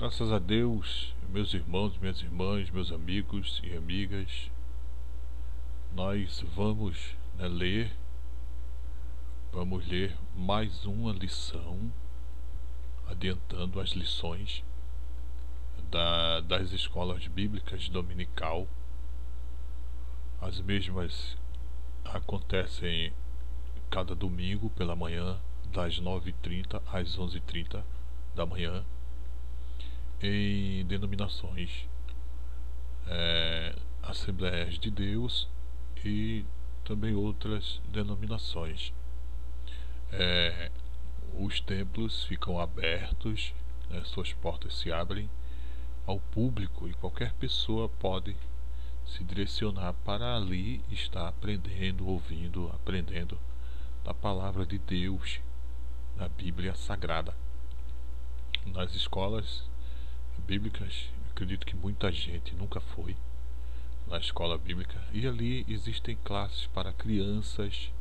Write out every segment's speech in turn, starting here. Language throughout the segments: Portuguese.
Graças a Deus, meus irmãos, minhas irmãs, meus amigos e amigas, nós vamos ler mais uma lição, adiantando as lições das escolas bíblicas dominical. As mesmas acontecem cada domingo pela manhã, das 9h30 às 11h30 da manhã, em denominações Assembleias de Deus e também outras denominações. Os templos ficam abertos, suas portas se abrem ao público e qualquer pessoa pode se direcionar para ali estar aprendendo, ouvindo, aprendendo da palavra de Deus, da Bíblia Sagrada. Nas escolas bíblicas, acredito que muita gente nunca foi na escola bíblica, e ali existem classes para crianças,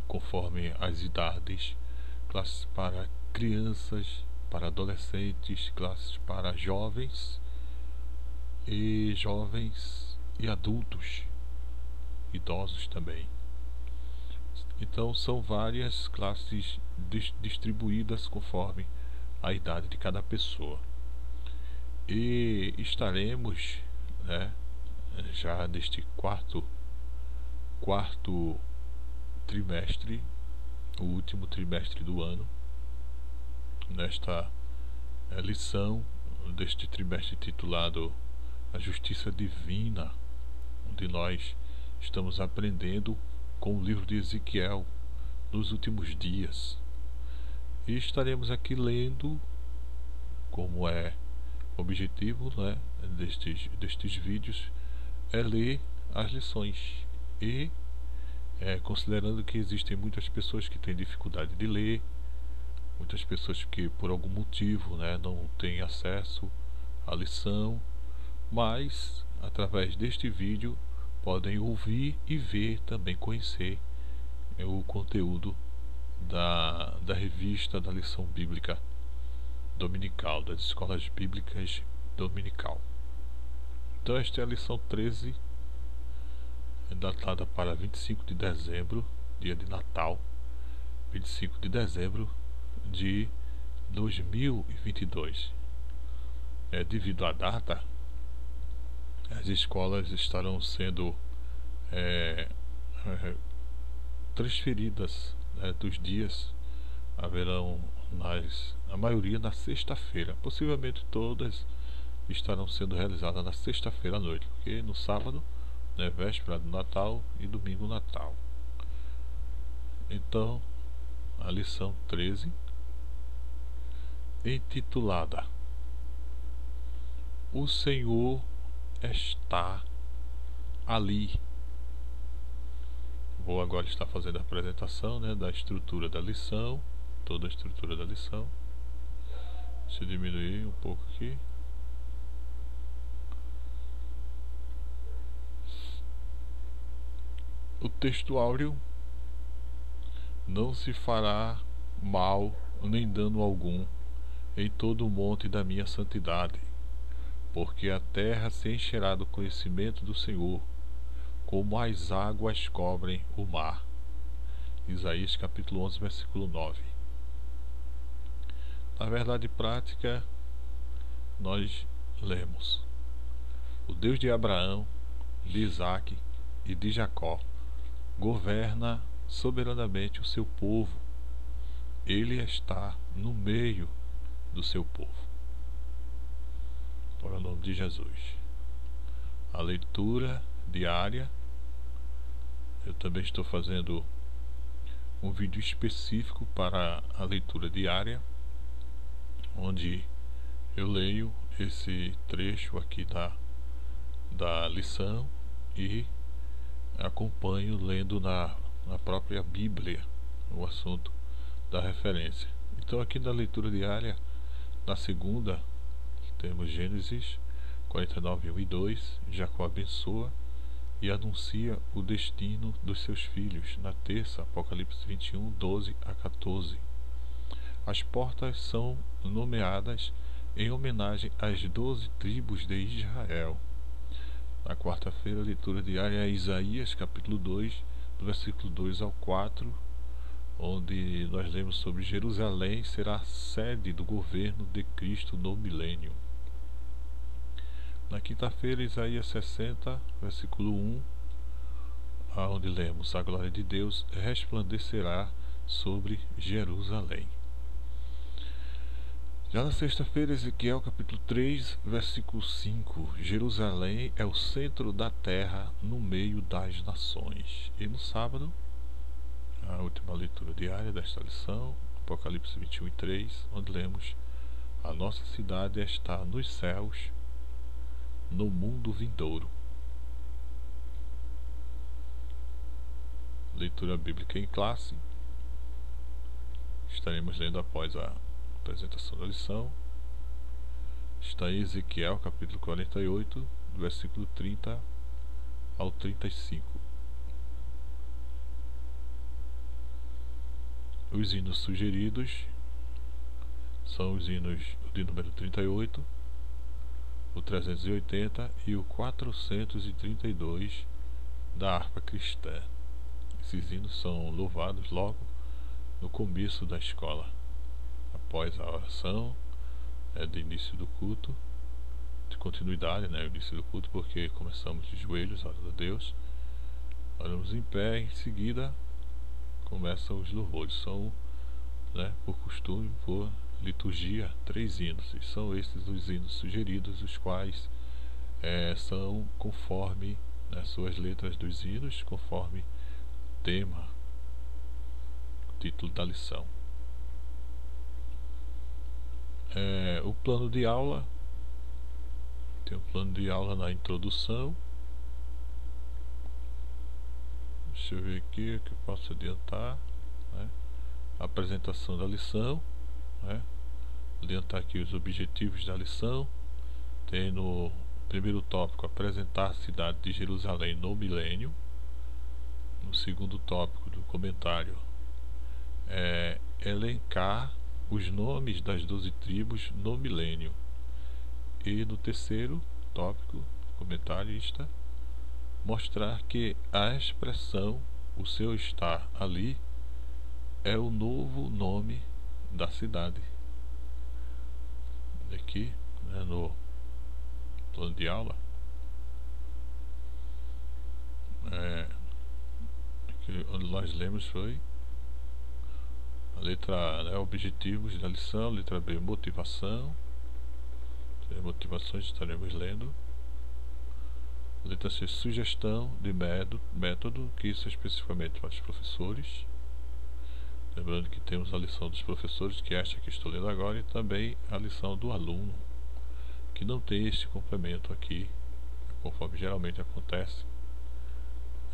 conforme as idades, classes para crianças, para adolescentes, classes para jovens e adultos, idosos também. Então são várias classes distribuídas conforme a idade de cada pessoa. E estaremos, já neste quarto trimestre, o último trimestre do ano, nesta lição deste trimestre titulado A Justiça Divina, onde nós estamos aprendendo com o livro de Ezequiel nos últimos dias. E estaremos aqui lendo, como é objetivo destes vídeos, ler as lições. E considerando que existem muitas pessoas que têm dificuldade de ler, muitas pessoas que por algum motivo não têm acesso à lição, mas através deste vídeo podem ouvir e ver, também conhecer o conteúdo da revista da lição bíblica dominical, das escolas bíblicas dominical. Então esta é a lição 13, datada para 25 de dezembro, dia de Natal, 25 de dezembro de 2022. Devido à data, as escolas estarão sendo transferidas dos dias. Haverão a maioria na sexta-feira. Possivelmente todas estarão sendo realizadas na sexta-feira à noite, porque no sábado, véspera do Natal, e domingo Natal. Então, a lição 13, intitulada O Senhor está ali. Vou agora estar fazendo a apresentação da estrutura da lição, toda a estrutura da lição. Deixa eu diminuir um pouco aqui. O texto áureo: não se fará mal nem dano algum em todo o monte da minha santidade, porque a terra se encherá do conhecimento do Senhor, como as águas cobrem o mar. Isaías capítulo 11, versículo 9. Na verdade prática, nós lemos: o Deus de Abraão, de Isaque e de Jacó governa soberanamente o seu povo. Ele está no meio do seu povo. Para o nome de Jesus. A leitura diária. Eu também estou fazendo um vídeo específico para a leitura diária, onde eu leio esse trecho aqui da lição e acompanho lendo na própria Bíblia o assunto da referência. Então aqui na leitura diária, na segunda, temos Gênesis 49, 1 e 2. Jacó abençoa e anuncia o destino dos seus filhos. Na terça, Apocalipse 21, 12 a 14. As portas são nomeadas em homenagem às 12 tribos de Israel. Na quarta-feira, a leitura diária é Isaías, capítulo 2, do versículo 2 ao 4, onde nós lemos sobre Jerusalém será a sede do governo de Cristo no milênio. Na quinta-feira, Isaías 60, versículo 1, onde lemos: a glória de Deus resplandecerá sobre Jerusalém. Já na sexta-feira, Ezequiel capítulo 3, versículo 5, Jerusalém é o centro da terra no meio das nações. E no sábado, a última leitura diária desta lição, Apocalipse 21 e 3, onde lemos: a nossa cidade está nos céus, no mundo vindouro. Leitura bíblica em classe. Estaremos lendo após a apresentação da lição. Está em Ezequiel capítulo 48, do versículo 30 ao 35. Os hinos sugeridos são os hinos de número 38, o 380 e o 432 da harpa cristã. Esses hinos são louvados logo no começo da escola, após a oração de início do culto, de continuidade, o início do culto, porque começamos de joelhos, orando a Deus, oramos em pé, em seguida começam os louvores. São, por costume, por liturgia, 3 hinos, e são esses os hinos sugeridos, os quais são conforme suas letras dos hinos, conforme tema, título da lição. O plano de aula, tem um plano de aula na introdução. Deixa eu ver aqui o que eu posso adiantar, a apresentação da lição, adiantar aqui os objetivos da lição. Tem no primeiro tópico apresentar a cidade de Jerusalém no milênio. No segundo tópico do comentário elencar os nomes das 12 tribos no milênio. E no terceiro tópico, comentarista, mostrar que a expressão o seu estar ali é o novo nome da cidade. Aqui, no plano de aula, onde nós lemos foi a letra A, objetivos da lição, letra B, motivação. Motivações estaremos lendo. Letra C, sugestão de método, que isso é especificamente para os professores. Lembrando que temos a lição dos professores, que é esta que estou lendo agora, e também a lição do aluno, que não tem este complemento aqui, conforme geralmente acontece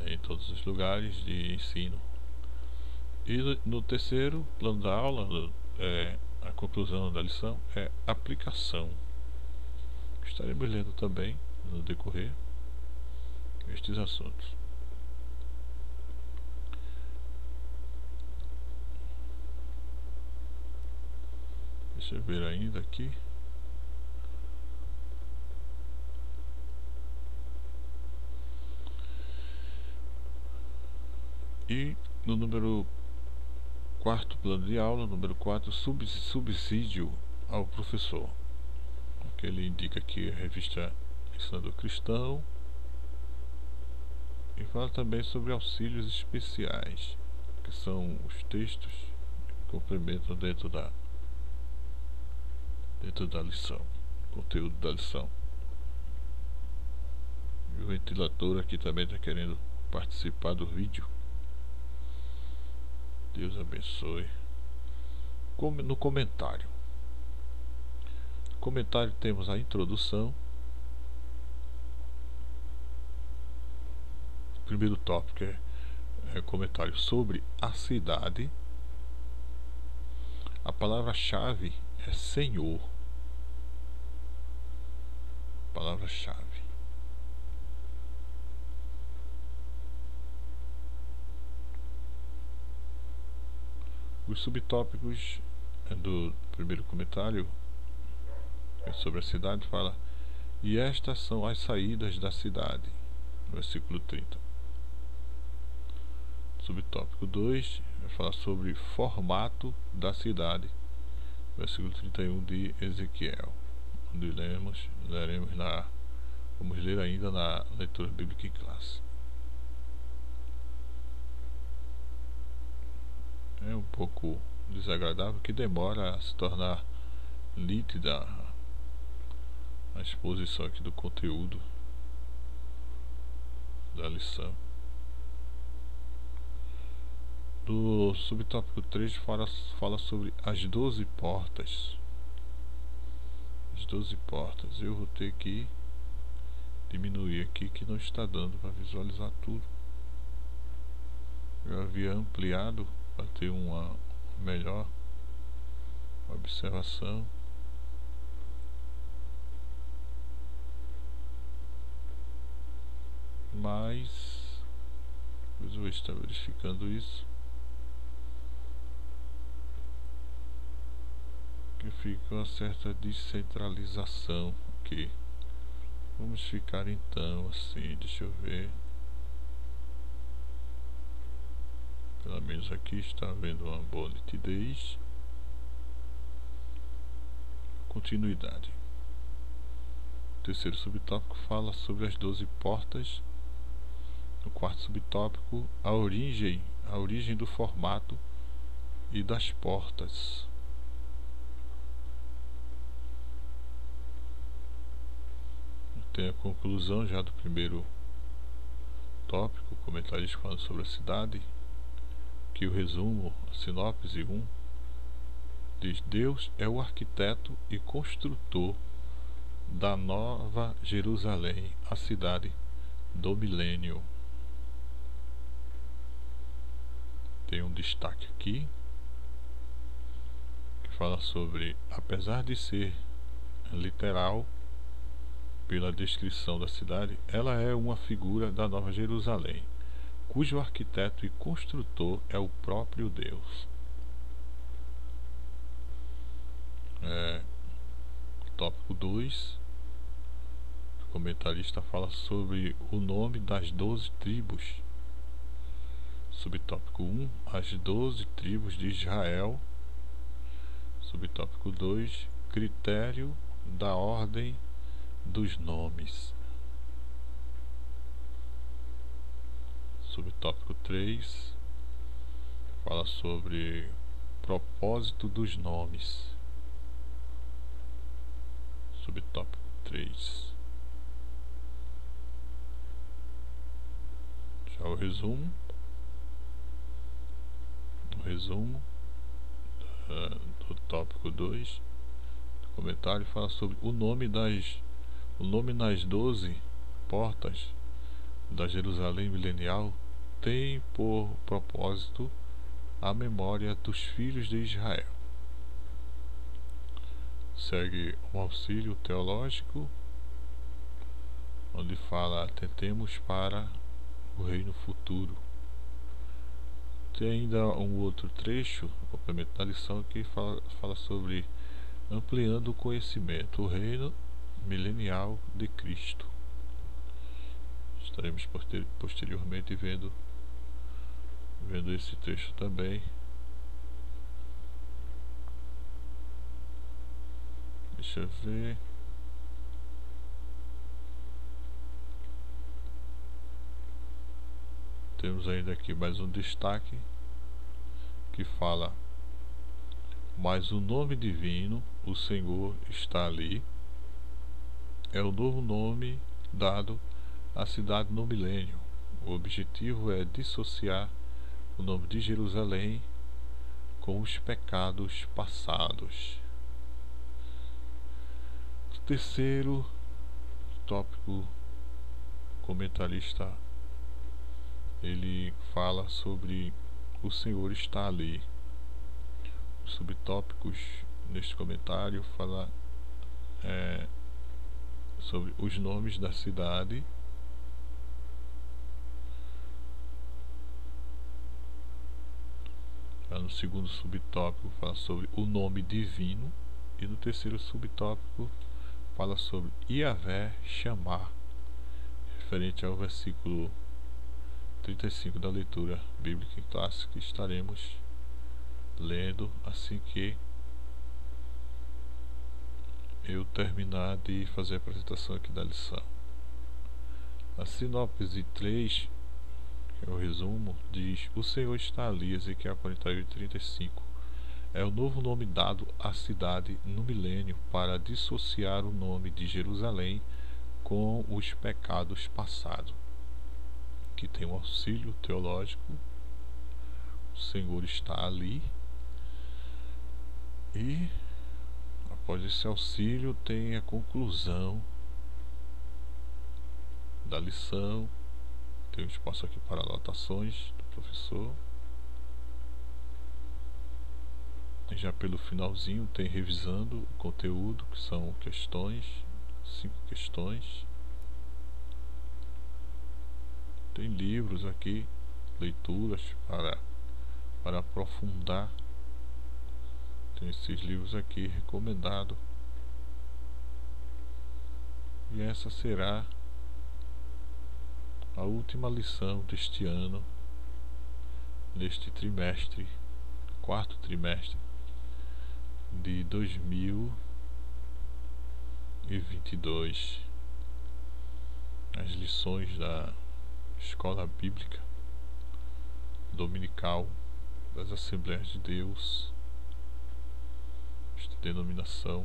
em todos os lugares de ensino. E no terceiro plano da aula, a conclusão da lição é aplicação. Estaremos lendo também, no decorrer, estes assuntos. Deixa eu ver ainda aqui. E no número 4 plano de aula, número 4, subsídio ao professor, que ele indica aqui a revista Ensinador Cristão, e fala também sobre auxílios especiais, que são os textos que complementam dentro da lição, conteúdo da lição. E o ventilador aqui também está querendo participar do vídeo. Deus abençoe. No comentário. No comentário temos a introdução. O primeiro tópico é comentário sobre a cidade. A palavra-chave é Senhor. Palavra-chave. Os subtópicos do primeiro comentário sobre a cidade fala: e estas são as saídas da cidade, versículo 30. Subtópico 2 vai falar sobre formato da cidade, versículo 31 de Ezequiel, onde vamos ler ainda na leitura bíblica em classe. É um pouco desagradável que demora a se tornar nítida a exposição aqui do conteúdo da lição. Do subtópico 3 fala sobre as 12 portas. As 12 portas. Eu vou ter que diminuir aqui, que não está dando para visualizar tudo. Eu havia ampliado para ter uma melhor observação. Mas depois eu vou estar verificando isso, que fica uma certa descentralização aqui. Vamos ficar então assim, deixa eu ver. Pelo menos aqui está havendo uma boa nitidez. Continuidade. O terceiro subtópico fala sobre as 12 portas. No quarto subtópico, a origem do formato e das portas. Tem a conclusão já do primeiro tópico, comentários falando sobre a cidade, que o resumo, a sinopse 1, diz: Deus é o arquiteto e construtor da Nova Jerusalém, a cidade do milênio. Tem um destaque aqui que fala sobre, apesar de ser literal pela descrição da cidade, ela é uma figura da Nova Jerusalém, cujo arquiteto e construtor é o próprio Deus. Tópico 2, o comentarista fala sobre o nome das 12 tribos. Subtópico 1, as 12 tribos de Israel. Subtópico 2, critério da ordem dos nomes. Subtópico 3 fala sobre propósito dos nomes. Subtópico 3. Já o resumo. Do tópico 2 do comentário fala sobre o nome nas 12 portas da Jerusalém milenial tem por propósito a memória dos filhos de Israel. Segue um auxílio teológico, onde fala: atentemos para o reino futuro. Tem ainda um outro trecho, complemento da lição, que fala sobre ampliando o conhecimento, o reino milenial de Cristo. Estaremos posteriormente vendo esse trecho também. Deixa eu ver. Temos ainda aqui mais um destaque que fala: mas o nome divino, o Senhor, está ali. É o novo nome dado à cidade no milênio. O objetivo é dissociar o nome de Jerusalém com os pecados passados. O terceiro tópico, comentarista, ele fala sobre o Senhor está ali. Os subtópicos neste comentário fala sobre os nomes da cidade, No segundo subtópico fala sobre o nome divino, e no terceiro subtópico fala sobre Yahvé chamar, referente ao versículo 35 da leitura bíblica em classe que estaremos lendo assim que eu terminar de fazer a apresentação aqui da lição. A sinopse 3, que é o resumo, diz: o Senhor está ali, Ezequiel 48:35. É o novo nome dado à cidade no milênio para dissociar o nome de Jerusalém com os pecados passados. Que tem um auxílio teológico. O Senhor está ali. E após esse auxílio tem a conclusão da lição. Tem um espaço aqui para anotações do professor. E já pelo finalzinho tem revisando o conteúdo, que são questões, 5 questões. Tem livros aqui, leituras para aprofundar. Tem esses livros aqui recomendado. E essa será a última lição deste ano, neste trimestre, quarto trimestre de 2022. As lições da Escola Bíblica Dominical das Assembleias de Deus, esta denominação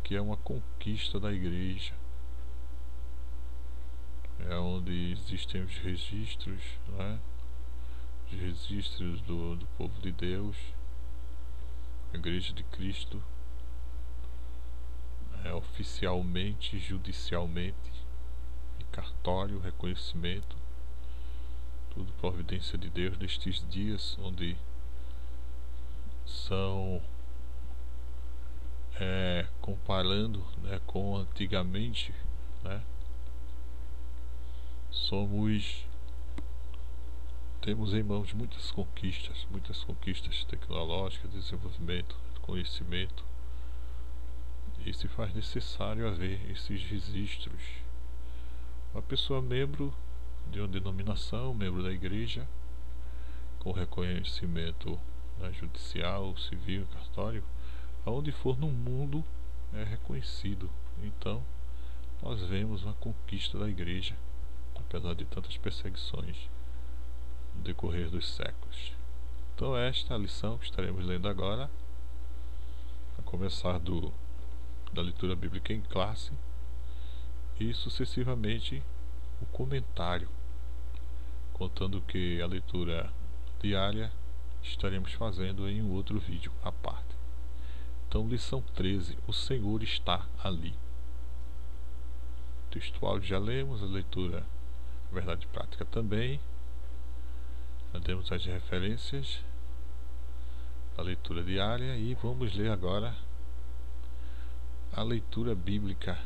que é uma conquista da igreja, é onde existem os registros, né? Os registros do povo de Deus, a Igreja de Cristo, oficialmente, judicialmente, em cartório, reconhecimento, tudo providência de Deus nestes dias onde são comparando, né, com antigamente, né, temos em mãos muitas conquistas tecnológicas, desenvolvimento, conhecimento, e se faz necessário haver esses registros. Uma pessoa membro de uma denominação, membro da igreja, com reconhecimento, né, judicial, civil, cartório, aonde for no mundo é reconhecido. Então nós vemos uma conquista da igreja, apesar de tantas perseguições no decorrer dos séculos. Então esta é a lição que estaremos lendo agora, a começar da leitura bíblica em classe, e sucessivamente o comentário, contando que a leitura diária estaremos fazendo em um outro vídeo à parte. Então, lição 13, o Senhor está ali. O textual já lemos, a leitura verdade prática também. Já demos as referências da leitura diária e vamos ler agora a leitura bíblica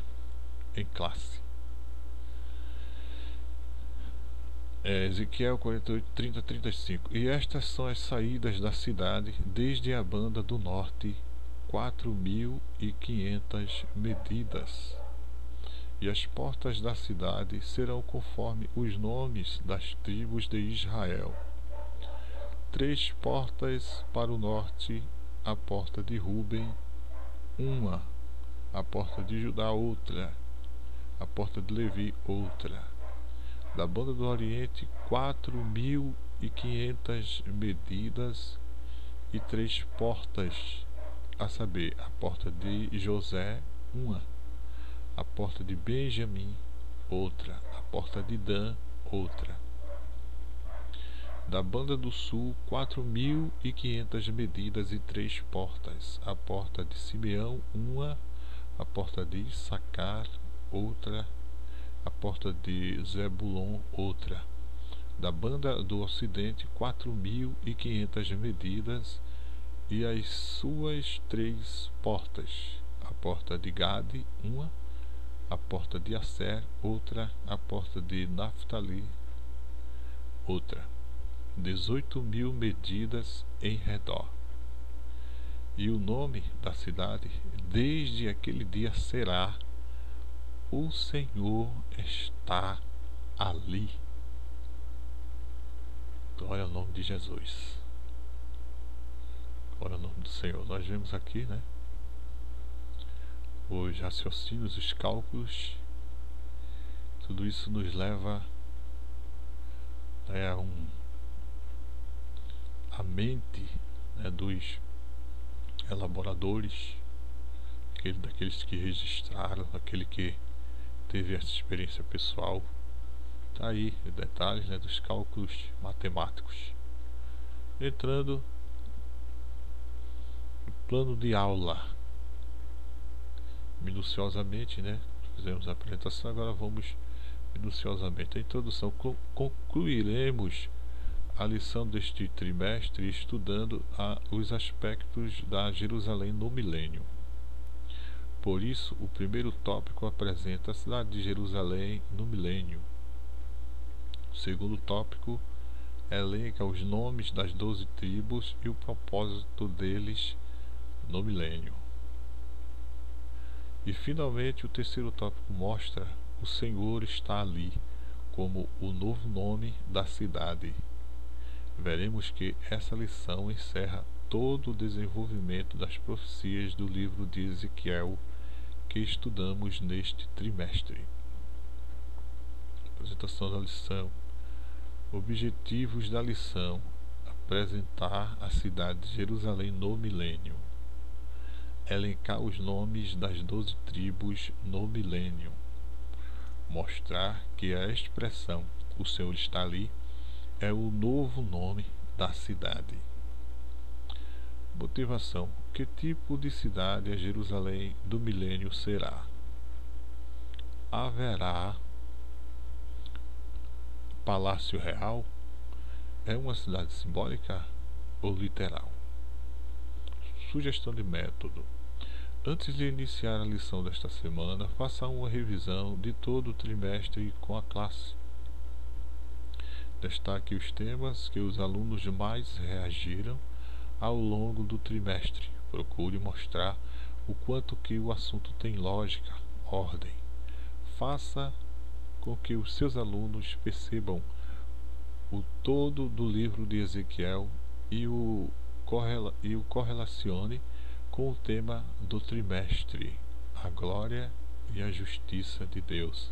em classe. Ezequiel 48:30-35. E estas são as saídas da cidade desde a banda do norte, 4.500 medidas. E as portas da cidade serão conforme os nomes das tribos de Israel. 3 portas para o norte, a porta de Ruben, uma, a porta de Judá, outra, a porta de Levi, outra. Da banda do oriente, 4.500 medidas e 3 portas, a saber, a porta de José, uma, a porta de Benjamim, outra, a porta de Dan, outra. Da banda do sul, 4.500 medidas e 3 portas, a porta de Simeão, uma, a porta de Issacar, outra, a porta de Zebulon, outra. Da banda do ocidente, 4.500 medidas e as suas 3 portas, a porta de Gade, uma, a porta de Asser, outra, a porta de Naftali, outra. 18.000 medidas em redor. E o nome da cidade, desde aquele dia, será: O Senhor está ali. Glória ao nome de Jesus. Glória ao nome do Senhor. Nós vemos aqui, né, os raciocínios, os cálculos. Tudo isso nos leva, né, a mente, né, dos elaboradores, daqueles que registraram, aquele que teve essa experiência pessoal. Tá aí detalhes, né, dos cálculos matemáticos. Entrando no plano de aula, minuciosamente, né? Fizemos a apresentação, agora vamos minuciosamente a introdução. Concluiremos a lição deste trimestre estudando os aspectos da Jerusalém no milênio. Por isso, o primeiro tópico apresenta a cidade de Jerusalém no milênio. O segundo tópico elenca os nomes das 12 tribos e o propósito deles no milênio. E finalmente o terceiro tópico mostra: o Senhor está ali, como o novo nome da cidade. Veremos que essa lição encerra todo o desenvolvimento das profecias do livro de Ezequiel que estudamos neste trimestre. Apresentação da lição. Objetivos da lição: apresentar a cidade de Jerusalém no milênio, elencar os nomes das 12 tribos no milênio, mostrar que a expressão "o Senhor está ali" é o novo nome da cidade. Motivação: que tipo de cidade a Jerusalém do milênio será? Haverá Palácio Real? É uma cidade simbólica ou literal? Sugestão de método: antes de iniciar a lição desta semana, faça uma revisão de todo o trimestre com a classe. Destaque os temas que os alunos mais reagiram ao longo do trimestre. Procure mostrar o quanto que o assunto tem lógica, ordem. Faça com que os seus alunos percebam o todo do livro de Ezequiel e o correlacione com o tema do trimestre: a glória e a justiça de Deus,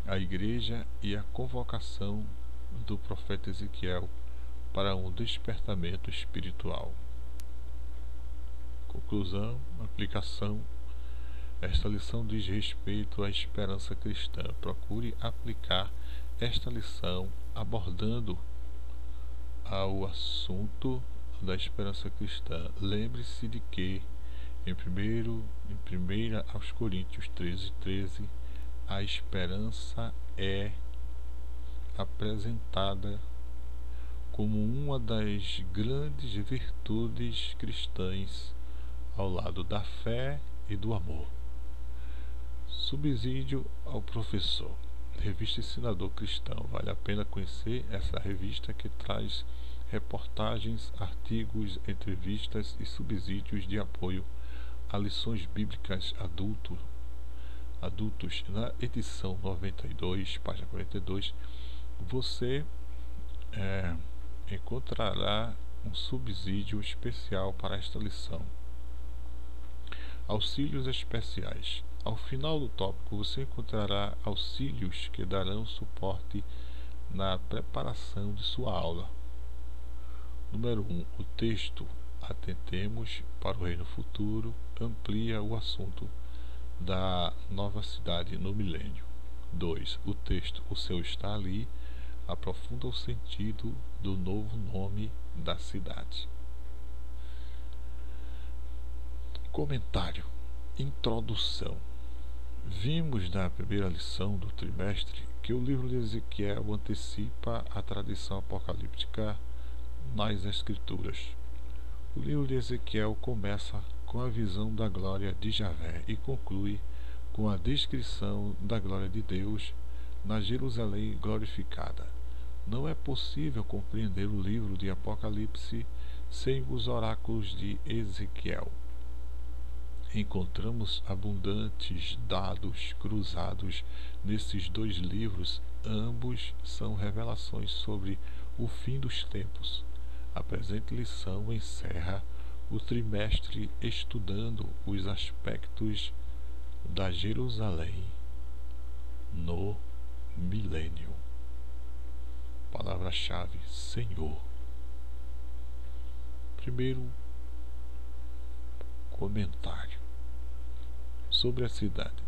a igreja e a convocação do profeta Ezequiel para um despertamento espiritual. Conclusão, aplicação. Esta lição diz respeito à esperança cristã. Procure aplicar esta lição abordando o assunto da esperança cristã. Lembre-se de que em 1 aos Coríntios 13:13, a esperança é apresentada como uma das grandes virtudes cristãs, ao lado da fé e do amor. Subsídio ao professor. Revista Ensinador Cristão. Vale a pena conhecer essa revista, que traz reportagens, artigos, entrevistas e subsídios de apoio a lições bíblicas adultos. Na edição 92, página 42, você encontrará um subsídio especial para esta lição. Auxílios especiais. Ao final do tópico, você encontrará auxílios que darão suporte na preparação de sua aula. Número 1. O texto "Atentemos para o Reino Futuro" amplia o assunto da nova cidade no milênio. 2. O texto "O Senhor está ali" aprofunda o sentido do novo nome da cidade. Comentário. Introdução. Vimos na primeira lição do trimestre que o livro de Ezequiel antecipa a tradição apocalíptica nas Escrituras. O livro de Ezequiel começa com a visão da glória de Javé e conclui com a descrição da glória de Deus na Jerusalém glorificada. Não é possível compreender o livro de Apocalipse sem os oráculos de Ezequiel. Encontramos abundantes dados cruzados nesses dois livros. Ambos são revelações sobre o fim dos tempos. A presente lição encerra o trimestre estudando os aspectos da Jerusalém no milênio. Palavra-chave: Senhor. Primeiro comentário sobre a cidade.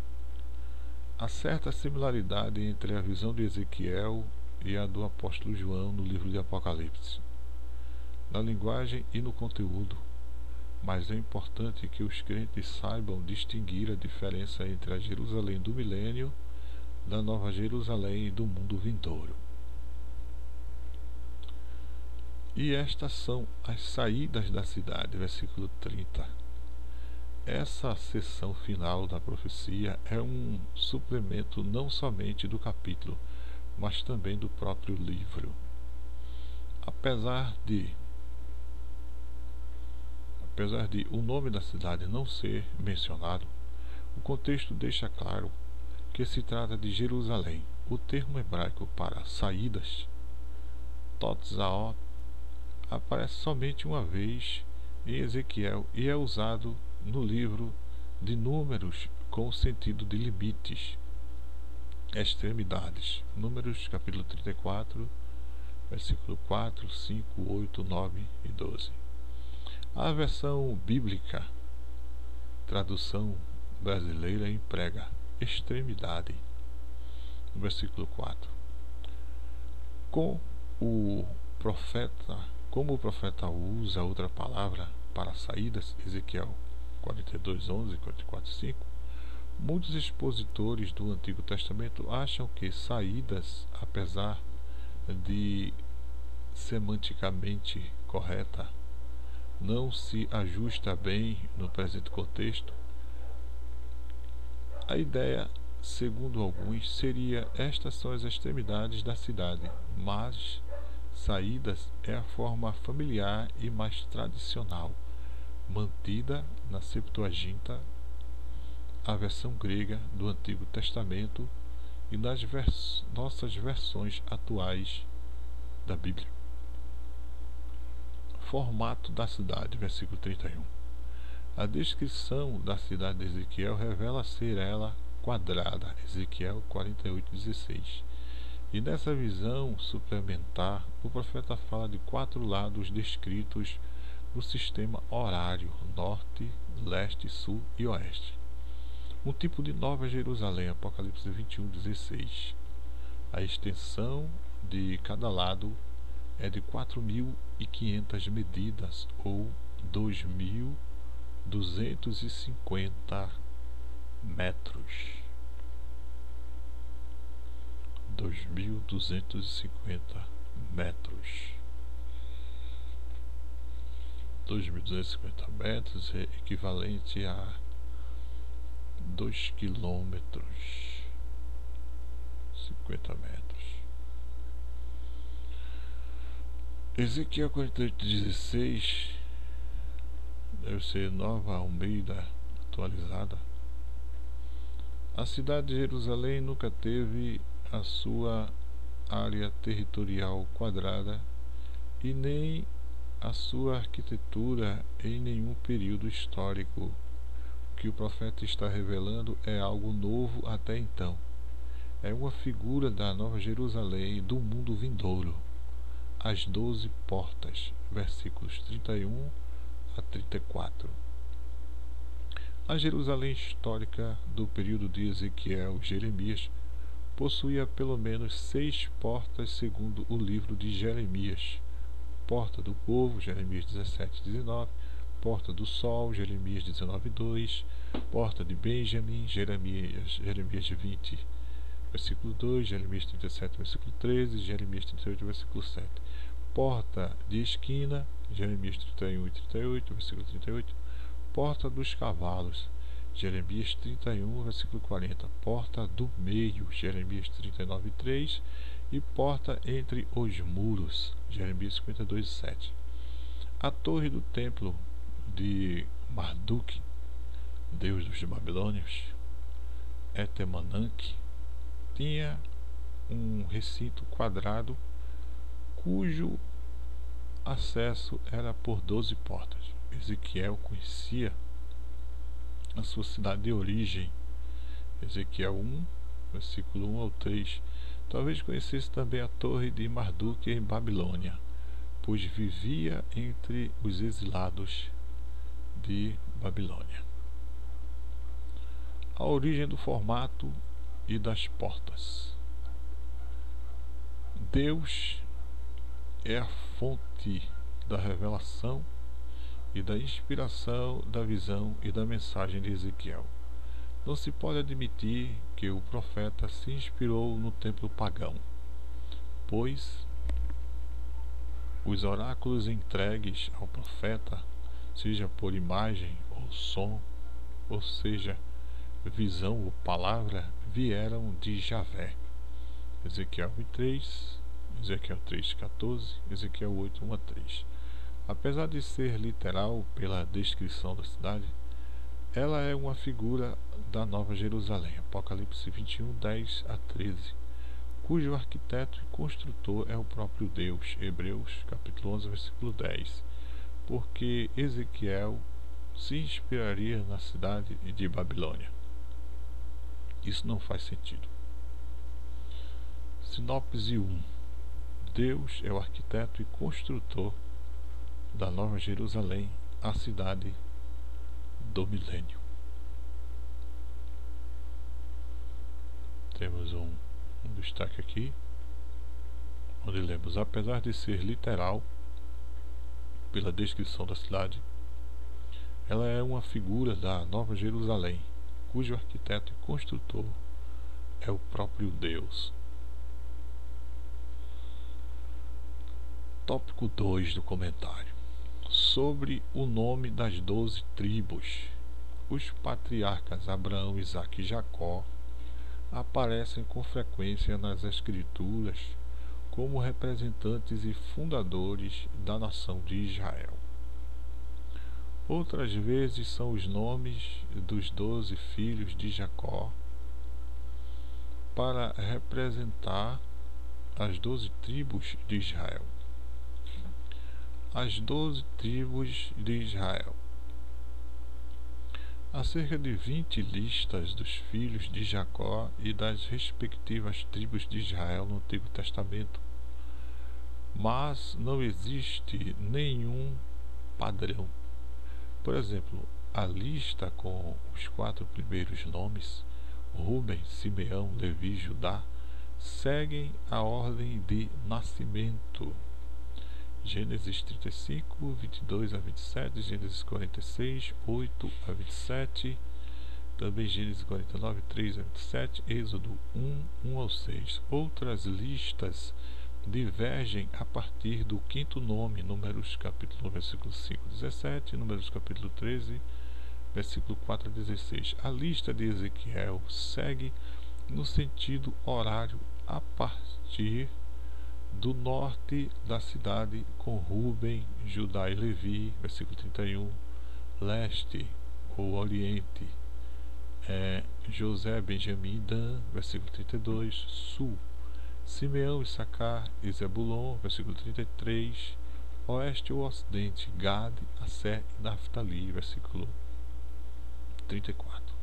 Há certa similaridade entre a visão de Ezequiel e a do apóstolo João no livro de Apocalipse, na linguagem e no conteúdo, mas é importante que os crentes saibam distinguir a diferença entre a Jerusalém do milênio, da Nova Jerusalém e do mundo vindouro. E estas são as saídas da cidade, versículo 30. Essa seção final da profecia é um suplemento não somente do capítulo, mas também do próprio livro. Apesar de o nome da cidade não ser mencionado, o contexto deixa claro que se trata de Jerusalém. O termo hebraico para saídas, Totzaot, aparece somente uma vez em Ezequiel e é usado no livro de Números com o sentido de limites, extremidades. Números capítulo 34, versículo 4, 5, 8, 9 e 12. A versão bíblica, tradução brasileira, emprega extremidade no versículo 4. Como o profeta usa outra palavra para saídas, Ezequiel 42:11 e 44:5, muitos expositores do Antigo Testamento acham que saídas, apesar de semanticamente correta, não se ajusta bem no presente contexto. A ideia, segundo alguns, seria: estas são as extremidades da cidade, mas saídas é a forma familiar e mais tradicional, mantida na Septuaginta, a versão grega do Antigo Testamento, e nas nossas versões atuais da Bíblia. Formato da cidade, versículo 31. A descrição da cidade de Ezequiel revela ser ela quadrada, Ezequiel 48:16. E nessa visão suplementar, o profeta fala de 4 lados descritos no sistema horário: norte, leste, sul e oeste. Um tipo de Nova Jerusalém, Apocalipse 21:16. A extensão de cada lado é de 4.500 medidas, ou 2.250 metros. 2.250 metros. 2.250 metros é equivalente a 2 quilômetros. 50 metros. Ezequiel 48:16 deve ser Nova Almeida atualizada. A cidade de Jerusalém nunca teve a sua área territorial quadrada e nem a sua arquitetura em nenhum período histórico. O que o profeta está revelando é algo novo até então. É uma figura da Nova Jerusalém, do mundo vindouro. As 12 portas, versículos 31 a 34. A Jerusalém histórica do período de Ezequiel e Jeremias possuía pelo menos 6 portas, segundo o livro de Jeremias: Porta do Povo, Jeremias 17:19, Porta do Sol, Jeremias 19:2, Porta de Benjamim, Jeremias 20, versículo 2, Jeremias 37, versículo 13, Jeremias 38, versículo 7. Porta de esquina, Jeremias 31 e 38, versículo 38. Porta dos cavalos, Jeremias 31, versículo 40. Porta do meio, Jeremias 39:3 e porta entre os muros. Jeremias 52:7. A torre do templo de Marduk, deus dos babilônios, Etemananque, tinha um recinto quadrado cujo acesso era por 12 portas. Ezequiel conhecia a sua cidade de origem. Ezequiel 1, versículo 1 ao 3. Talvez conhecesse também a torre de Marduk em Babilônia, pois vivia entre os exilados de Babilônia. A origem do formato e das portas. Deus é a fonte da revelação e da inspiração da visão e da mensagem de Ezequiel. Não se pode admitir que o profeta se inspirou no templo pagão, pois os oráculos entregues ao profeta, seja por imagem ou som, ou seja, visão ou palavra, vieram de Javé. Ezequiel 3, Ezequiel 3:14, Ezequiel 8, 1 a 3. Apesar de ser literal pela descrição da cidade, ela é uma figura da Nova Jerusalém. Apocalipse 21, 10 a 13, cujo arquiteto e construtor é o próprio Deus. Hebreus capítulo 11, versículo 10. Porque Ezequiel se inspiraria na cidade de Babilônia. Isso não faz sentido. Sinopse 1. Deus é o arquiteto e construtor da Nova Jerusalém, a cidade do milênio. Temos um destaque aqui, onde lemos: apesar de ser literal pela descrição da cidade, ela é uma figura da Nova Jerusalém, cujo arquiteto e construtor é o próprio Deus. Tópico 2 do comentário. Sobre o nome das 12 tribos. Os patriarcas Abraão, Isaque e Jacó aparecem com frequência nas Escrituras como representantes e fundadores da nação de Israel. Outras vezes são os nomes dos 12 filhos de Jacó para representar as 12 tribos de Israel. As 12 tribos de Israel. Há cerca de 20 listas dos filhos de Jacó e das respectivas tribos de Israel no Antigo Testamento, mas não existe nenhum padrão. Por exemplo, a lista com os 4 primeiros nomes, Rúben, Simeão, Levi e Judá, seguem a ordem de nascimento. Gênesis 35, 22 a 27, Gênesis 46, 8 a 27, também Gênesis 49, 3 a 27, Êxodo 1, 1 ao 6. Outras listas divergem a partir do 5º nome, Números capítulo 1, versículo 5 a 17, Números capítulo 13, versículo 4 a 16. A lista de Ezequiel segue no sentido horário a partir do norte da cidade, com Rúben, Judá e Levi, versículo 31, leste ou oriente, José, Benjamim e Dan, versículo 32, sul, Simeão, Issacar e Zebulon, versículo 33, oeste ou ocidente, Gade, Asser e Naftali, versículo 34.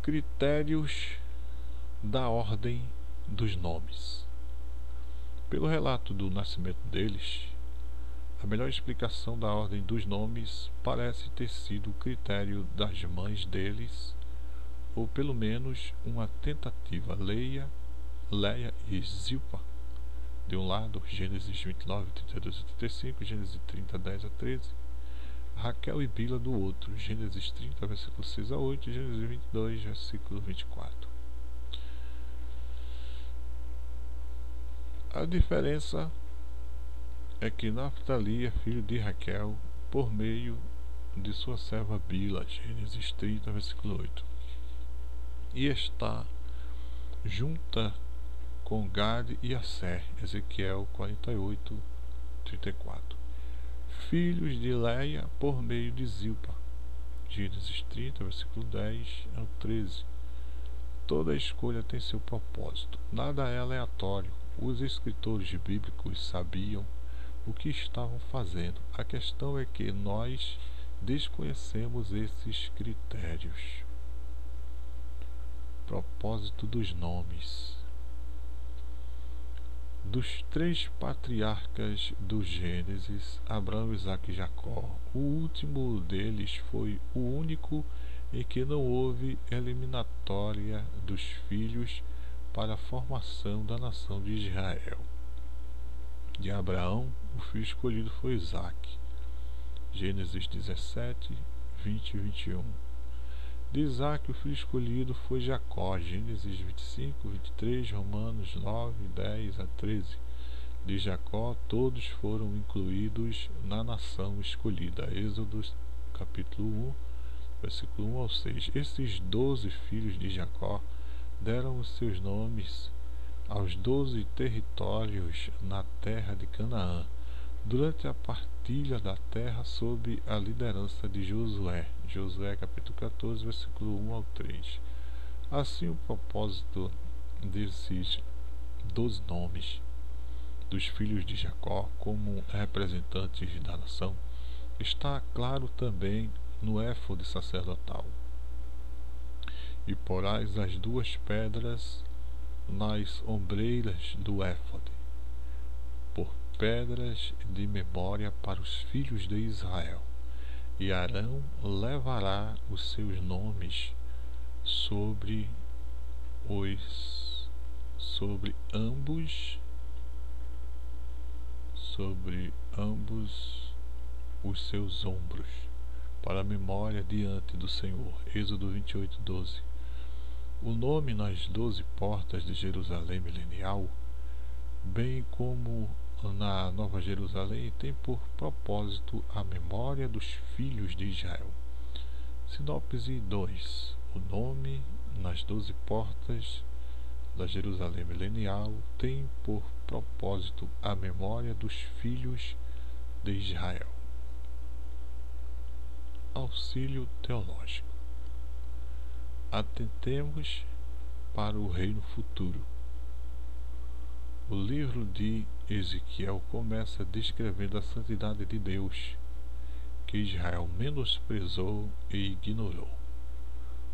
Critérios da ordem dos nomes. Pelo relato do nascimento deles, a melhor explicação da ordem dos nomes parece ter sido o critério das mães deles, ou pelo menos uma tentativa. Leia e Zilpa, de um lado, Gênesis 29, 32 a 35, Gênesis 30, 10 a 13, Raquel e Bila do outro, Gênesis 30, versículo 6 a 8, Gênesis 22, versículo 24. A diferença é que Naftali é filho de Raquel por meio de sua serva Bila, Gênesis 30, versículo 8, e está junta com Gade e Asser. Ezequiel 48:34. Filhos de Leia por meio de Zilpa. Gênesis 30, versículo 10 ao 13. Toda escolha tem seu propósito, nada é aleatório. Os escritores bíblicos sabiam o que estavam fazendo. A questão é que nós desconhecemos esses critérios. Propósito dos nomes. Dos 3 patriarcas do Gênesis, Abraão, Isaque e Jacó, o último deles foi o único em que não houve eliminatória dos filhos para a formação da nação de Israel. De Abraão, o filho escolhido foi Isaque. Gênesis 17, 20 e 21. De Isaque, o filho escolhido foi Jacó. Gênesis 25, 23, Romanos 9, 10 a 13. De Jacó, todos foram incluídos na nação escolhida. Êxodo capítulo 1, versículo 1 ao 6. Esses 12 filhos de Jacó deram os seus nomes aos 12 territórios na terra de Canaã, durante a partilha da terra sob a liderança de Josué. Josué capítulo 14, versículo 1 ao 3. Assim, o propósito desses 12 nomes dos filhos de Jacó como representantes da nação está claro também no éfode sacerdotal. E porás as 2 pedras nas ombreiras do éfode, por pedras de memória para os filhos de Israel. E Arão levará os seus nomes sobre ambos os seus ombros, para a memória diante do Senhor. Êxodo 28:12. O nome nas 12 portas de Jerusalém milenial, bem como na Nova Jerusalém, tem por propósito a memória dos filhos de Israel. Sinopse 2. O nome nas 12 portas da Jerusalém milenial tem por propósito a memória dos filhos de Israel. Auxílio teológico. Atentemos para o reino futuro. O livro de Ezequiel começa descrevendo a santidade de Deus, que Israel menosprezou e ignorou.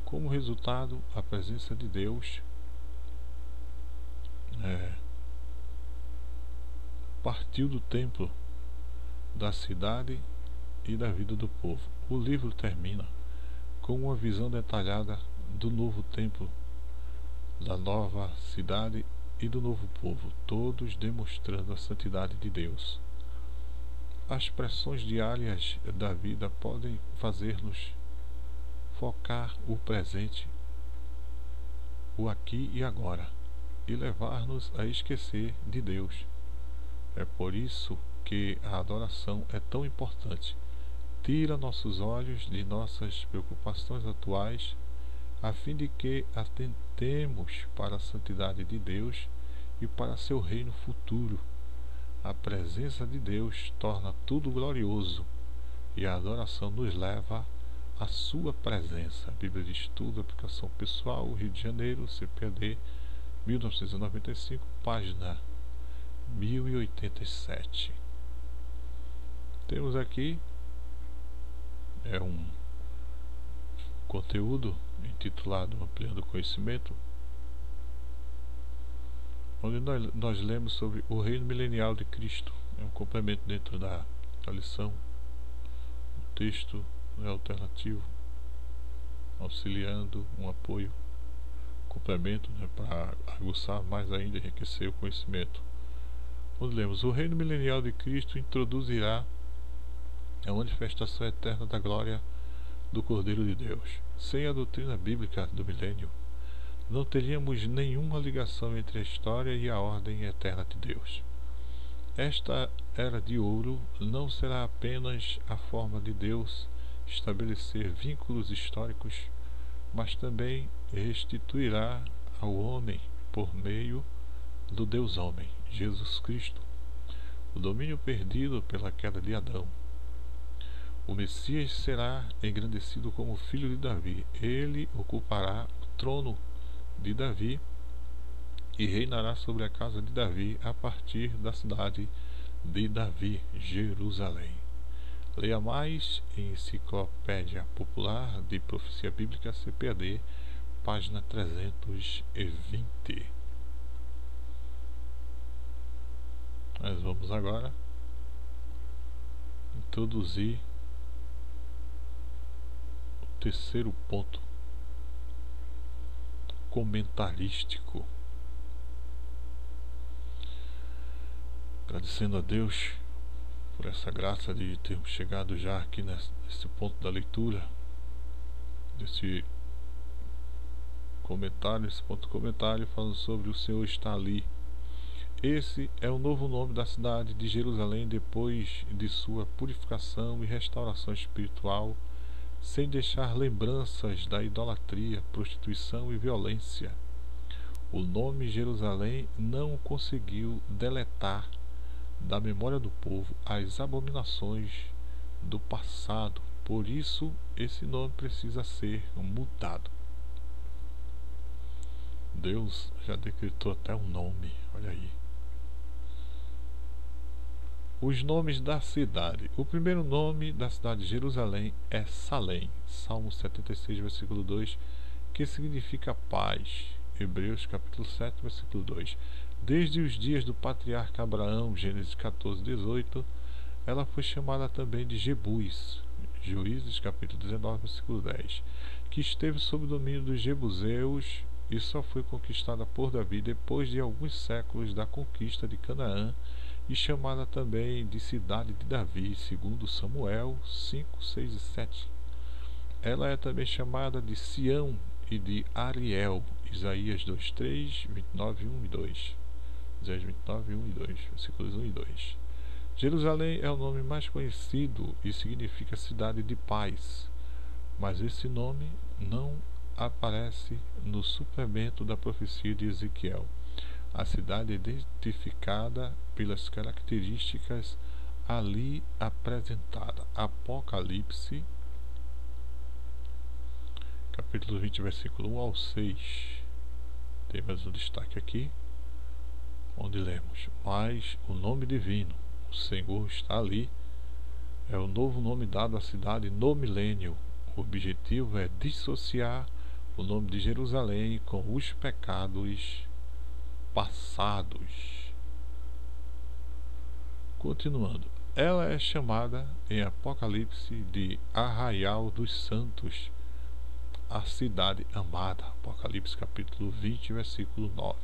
Como resultado, a presença de Deus partiu do templo, da cidade e da vida do povo. O livro termina com uma visão detalhada do novo templo, da nova cidade e do novo povo, todos demonstrando a santidade de Deus. As pressões diárias da vida podem fazer-nos focar o presente, o aqui e agora, e levar-nos a esquecer de Deus. É por isso que a adoração é tão importante. Tira nossos olhos de nossas preocupações atuais, a fim de que atentemos para a santidade de Deus e para seu reino futuro. A presença de Deus torna tudo glorioso e a adoração nos leva à sua presença. Bíblia de Estudo, Aplicação Pessoal, Rio de Janeiro, CPAD, 1995, página 1087. Temos aqui um conteúdo intitulado Ampliando o Conhecimento, onde nós lemos sobre o reino milenial de Cristo. É um complemento dentro da lição. O texto é alternativo, auxiliando um apoio, complemento, para aguçar mais ainda e enriquecer o conhecimento. Onde lemos: o reino milenial de Cristo introduzirá a manifestação eterna da glória do Cordeiro de Deus. Sem a doutrina bíblica do milênio, não teríamos nenhuma ligação entre a história e a ordem eterna de Deus. Esta era de ouro não será apenas a forma de Deus estabelecer vínculos históricos, mas também restituirá ao homem por meio do Deus homem, Jesus Cristo, o domínio perdido pela queda de Adão. O Messias será engrandecido como filho de Davi. Ele ocupará o trono de Davi e reinará sobre a casa de Davi a partir da cidade de Davi, Jerusalém. Leia mais em Enciclopédia Popular de Profecia Bíblica, CPAD, página 320. Nós vamos agora introduzir o terceiro ponto comentarístico. Agradecendo a Deus por essa graça de termos chegado já aqui nesse ponto da leitura, desse comentário, esse ponto de comentário falando sobre o Senhor está ali. Esse é o novo nome da cidade de Jerusalém depois de sua purificação e restauração espiritual, sem deixar lembranças da idolatria, prostituição e violência. O nome Jerusalém não conseguiu deletar da memória do povo as abominações do passado. Por isso, esse nome precisa ser mudado. Deus já decretou até um nome, olha aí. Os nomes da cidade. O primeiro nome da cidade de Jerusalém é Salém, Salmo 76, versículo 2, que significa paz. Hebreus capítulo 7, versículo 2. Desde os dias do patriarca Abraão, Gênesis 14, 18, ela foi chamada também de Jebus, Juízes capítulo 19, versículo 10, que esteve sob o domínio dos Jebuseus e só foi conquistada por Davi depois de alguns séculos da conquista de Canaã, e chamada também de cidade de Davi, segundo Samuel 5, 6 e 7. Ela é também chamada de Sião e de Ariel, Isaías 2, 3, 29, 1 e 2. Isaías 29, 1 e 2, versículos 1 e 2. Jerusalém é o nome mais conhecido e significa cidade de paz, mas esse nome não aparece no suplemento da profecia de Ezequiel. A cidade é identificada pelas características ali apresentadas. Apocalipse, capítulo 20, versículo 1 ao 6. Tem mais um destaque aqui, onde lemos: mas o nome divino, o Senhor está ali, é o novo nome dado à cidade no milênio. O objetivo é dissociar o nome de Jerusalém com os pecados passados. Continuando, ela é chamada em Apocalipse de Arraial dos Santos, a cidade amada. Apocalipse capítulo 20, versículo 9.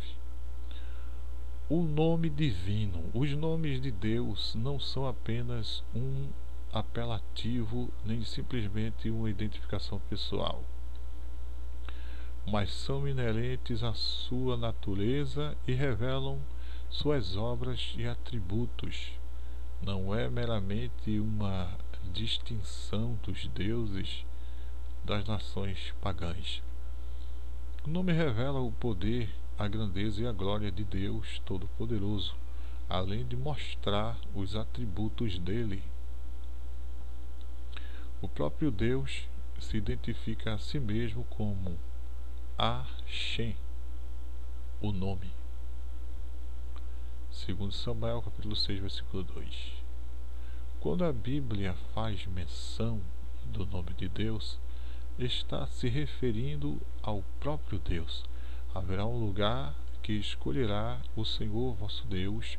O nome divino. Os nomes de Deus não são apenas um apelativo nem simplesmente uma identificação pessoal, mas são inerentes à sua natureza e revelam suas obras e atributos. Não é meramente uma distinção dos deuses das nações pagãs. O nome revela o poder, a grandeza e a glória de Deus Todo-Poderoso, além de mostrar os atributos dele. O próprio Deus se identifica a si mesmo como Hashem, o nome. Segundo Samuel, capítulo 6, versículo 2. Quando a Bíblia faz menção do nome de Deus, está se referindo ao próprio Deus. Haverá um lugar que escolherá o Senhor vosso Deus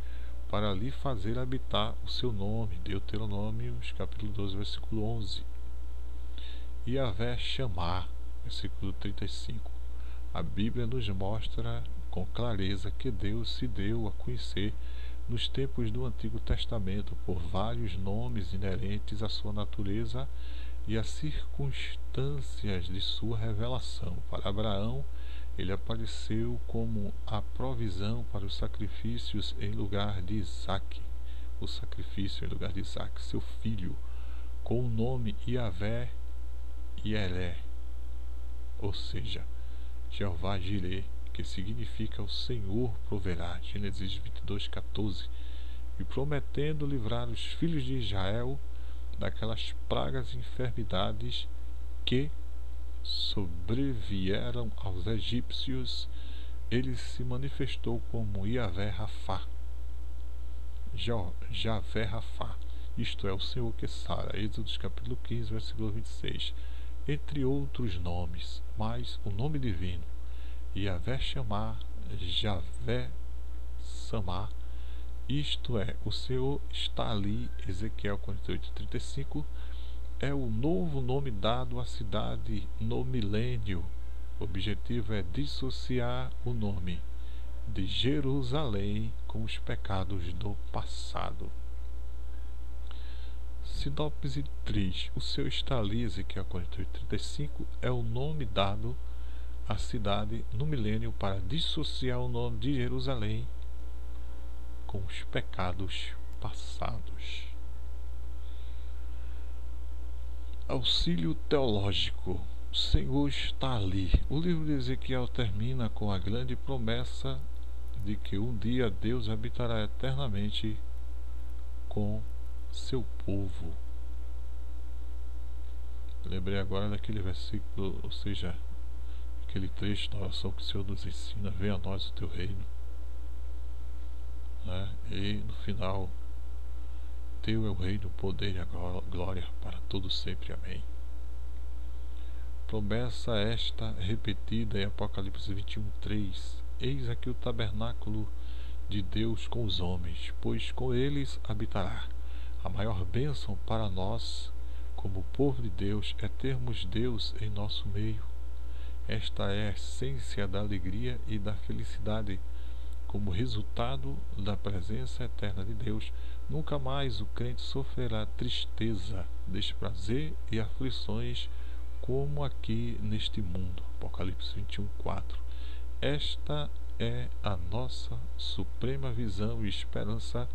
para ali fazer habitar o seu nome. Deuteronômios, capítulo 12, versículo 11. Yahvé chamar, versículo 35. A Bíblia nos mostra com clareza que Deus se deu a conhecer nos tempos do Antigo Testamento por vários nomes inerentes à sua natureza e às circunstâncias de sua revelação. Para Abraão, ele apareceu como a provisão para os sacrifícios em lugar de Isaque, o sacrifício em lugar de Isaque, seu filho, com o nome Yahvé Yireh, ou seja, Jeová Jireh, que significa o Senhor proverá, Gênesis 22:14, e prometendo livrar os filhos de Israel daquelas pragas e enfermidades que sobrevieram aos egípcios. Ele se manifestou como Yahvé Rafá, Javé Rafá, isto é, o Senhor que sara, Êxodo capítulo 15, versículo 26, entre outros nomes, mas o nome divino, Yahvé Chamar, Javé Samar, isto é, o Senhor está ali, Ezequiel 48:35, é o novo nome dado à cidade no milênio. O objetivo é dissociar o nome de Jerusalém com os pecados do passado. Sinopse 3. O Senhor está ali, Ezequiel 48:35, é o nome dado à cidade no milênio para dissociar o nome de Jerusalém com os pecados passados. Auxílio teológico. O Senhor está ali. O livro de Ezequiel termina com a grande promessa de que um dia Deus habitará eternamente com seu povo. Lembrei agora daquele versículo, ou seja, aquele trecho da oração que o Senhor nos ensina: venha a nós o teu reino, né? E no final, teu é o reino, o poder e a glória para todo sempre. Amém. Promessa esta repetida em Apocalipse 21:3. Eis aqui o tabernáculo de Deus com os homens, pois com eles habitará. A maior bênção para nós, como povo de Deus, é termos Deus em nosso meio. Esta é a essência da alegria e da felicidade. Como resultado da presença eterna de Deus, nunca mais o crente sofrerá tristeza, desprazer e aflições como aqui neste mundo. Apocalipse 21:4. Esta é a nossa suprema visão e esperança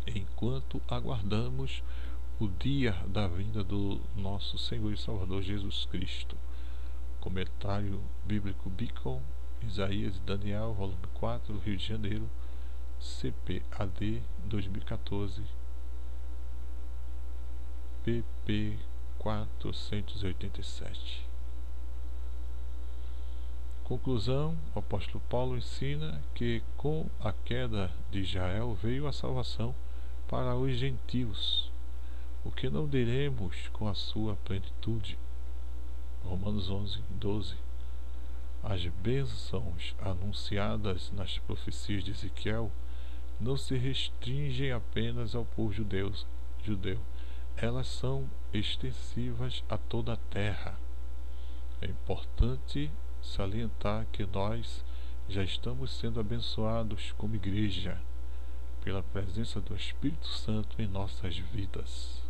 enquanto aguardamos o dia da vinda do nosso Senhor e Salvador Jesus Cristo. Comentário bíblico Beacon, Isaías e Daniel, volume 4, Rio de Janeiro, CPAD 2014, pp 487. Conclusão: o apóstolo Paulo ensina que com a queda de Israel veio a salvação para os gentios, o que não diremos com a sua plenitude. Romanos 11:12. As bênçãos anunciadas nas profecias de Ezequiel não se restringem apenas ao povo judeu. Elas são extensivas a toda a terra. É importante salientar que nós já estamos sendo abençoados como igreja pela presença do Espírito Santo em nossas vidas.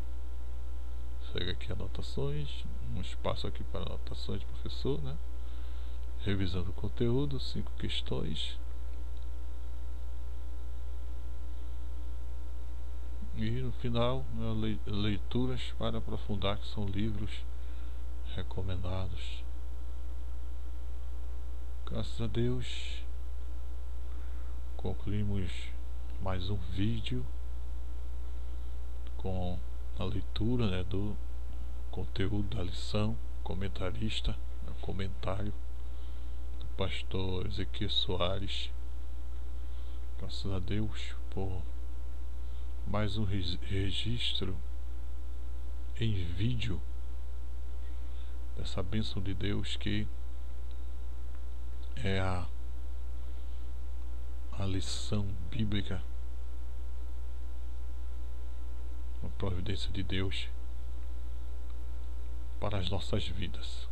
Segue aqui anotações, um espaço aqui para anotações de professor, né? Revisando o conteúdo, 5 questões. E no final, leituras para aprofundar, que são livros recomendados. Graças a Deus, concluímos mais um vídeo com a leitura, né, do conteúdo da lição, comentarista, comentário do pastor Ezequiel Soares. Graças a Deus por mais um registro em vídeo dessa bênção de Deus que é a lição bíblica, a providência de Deus para as nossas vidas.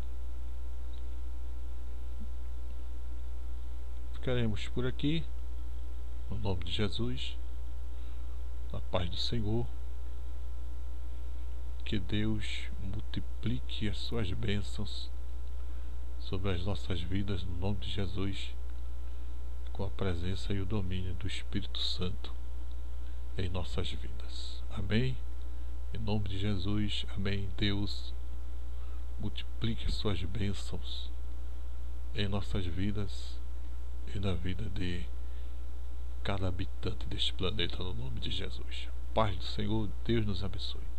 Ficaremos por aqui, no nome de Jesus, na paz do Senhor. Que Deus multiplique as suas bênçãos sobre as nossas vidas, no nome de Jesus, com a presença e o domínio do Espírito Santo em nossas vidas. Amém? Em nome de Jesus, amém. Deus multiplique as suas bênçãos em nossas vidas, e na vida de cada habitante deste planeta, no nome de Jesus. Paz do Senhor, Deus nos abençoe.